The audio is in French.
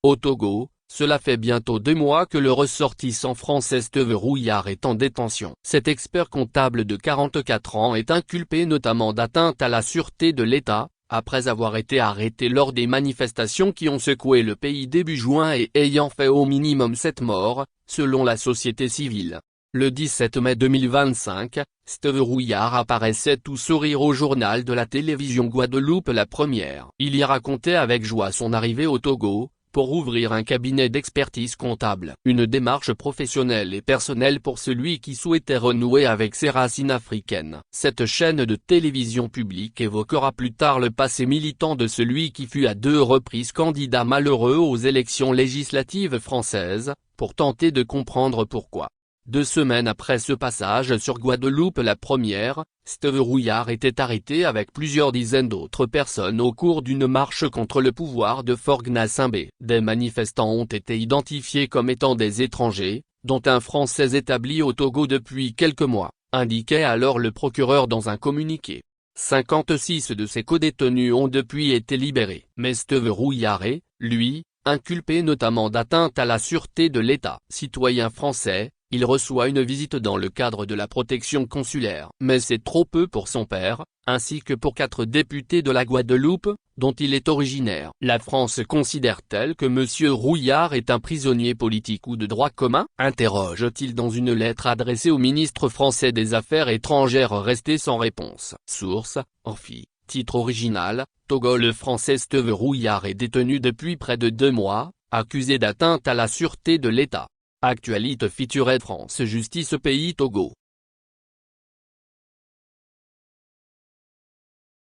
Au Togo, cela fait bientôt 2 mois que le ressortissant français Steve Rouillard est en détention. Cet expert comptable de 44 ans est inculpé notamment d'atteinte à la sûreté de l'État, après avoir été arrêté lors des manifestations qui ont secoué le pays début juin et ayant fait au minimum 7 morts, selon la société civile. Le 17 mai 2025, Steve Rouillard apparaissait tout sourire au journal de la télévision Guadeloupe La Première. Il y racontait avec joie son arrivée au Togo, pour ouvrir un cabinet d'expertise comptable. Une démarche professionnelle et personnelle pour celui qui souhaitait renouer avec ses racines africaines. Cette chaîne de télévision publique évoquera plus tard le passé militant de celui qui fut à 2 reprises candidat malheureux aux élections législatives françaises, pour tenter de comprendre pourquoi. 2 semaines après ce passage sur Guadeloupe La Première, Steve Rouillard était arrêté avec plusieurs dizaines d'autres personnes au cours d'une marche contre le pouvoir de Faure Gnassingbé. Des manifestants ont été identifiés comme étant des étrangers, dont un Français établi au Togo depuis quelques mois, indiquait alors le procureur dans un communiqué. 56 de ces codétenus ont depuis été libérés. Mais Steve Rouillard est, lui, inculpé notamment d'atteinte à la sûreté de l'État. Citoyen français, il reçoit une visite dans le cadre de la protection consulaire. Mais c'est trop peu pour son père, ainsi que pour 4 députés de la Guadeloupe, dont il est originaire. La France considère-t-elle que M. Rouillard est un prisonnier politique ou de droit commun? Interroge-t-il dans une lettre adressée au ministre français des Affaires étrangères resté sans réponse. Source, Orphi. Titre original, Togo. Le français Steve Rouillard est détenu depuis près de 2 mois, accusé d'atteinte à la sûreté de l'État. Actualité featured France Justice Pays Togo.